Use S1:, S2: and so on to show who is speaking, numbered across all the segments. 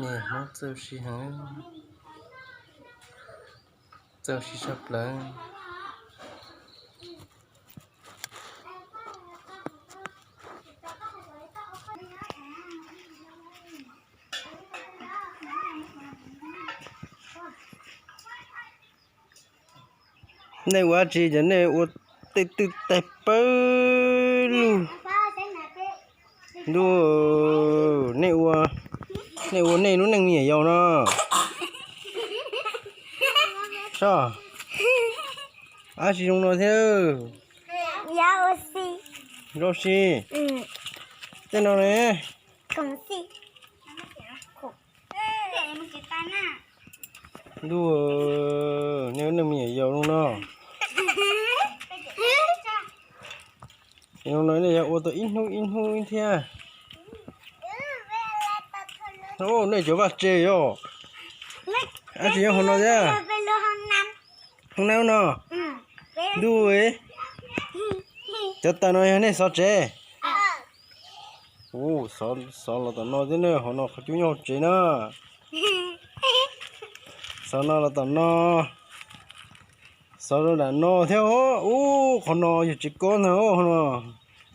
S1: nè nó chơi xí hả chơi xí sắp lại này quá chi cho này ô tê tê tê bơ luôn đua này ô này nó đang nhảy dầu nó sao à chị dùng nó theo Roshi tên nào này đua nếu nó nhảy dầu luôn đó nếu nói này ô tô in hôi thia ô này chỗ bạc chè yo à chị hôm nào ra hôm nào nó đua ấy cho ta nói này sao chè ô sao là ta nói thế này hôm nào không chịu nhau chè nữa sao nó là ta nó sao là nó theo ô con nó chỉ con nữa nó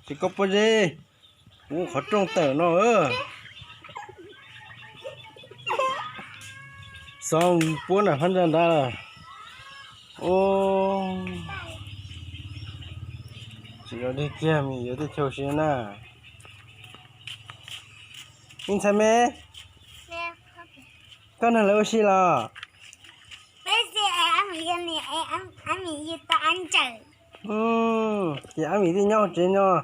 S1: chỉ có bao nhiêu ô khó trông tờ nó xong buồn là phân ra là ô chỉ có đi kia mình ở đây theo xe na mình xem mẹ con là lâu xí là chị ăn mì đi nhau chị nhau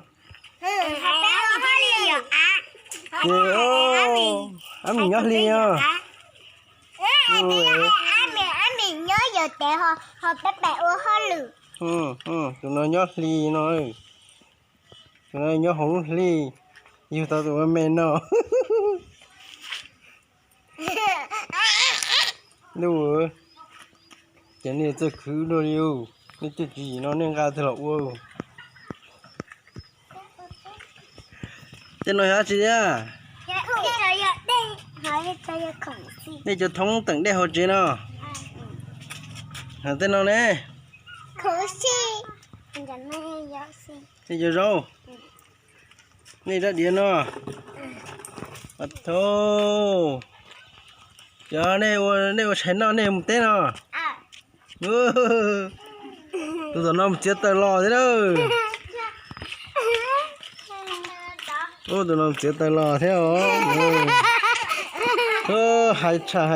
S1: chị ô ăn mì nhau đi nhau
S2: mình nhớ giờ để họ bé bé uống hơi lử
S1: tụi nó nhót ly nói tụi nó nhót hổng ly yêu tao tụi mẹ nó đủ cái này tôi cứ đồ yêu cái gì nó nên ra thật là wow tên nói hả chị à đây cho thông tận đây họ chị nó hả tên nào nè đây cho rau đây ra điện nó bắt thô giờ này chén nó này một tên nó tôi nó một chiếc tay lò thế đâu ô tôi nó một chiếc tay lò thế hả hay cha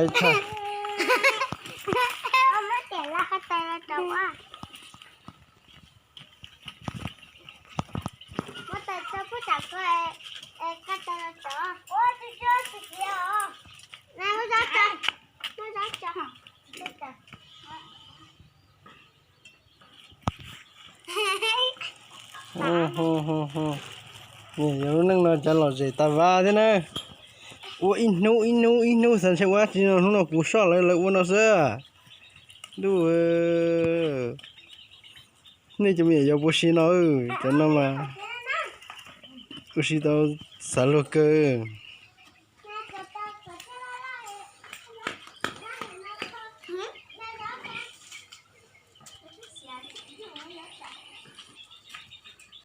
S1: nhìn nó nâng nó cho lò dễ ta va thế này ủa in nu sản xuất quá chỉ nó cú sọ lại uốn nó sơ đu này cho mình giờ bố xí nó cho nó mà bố xí tao xả lô cơ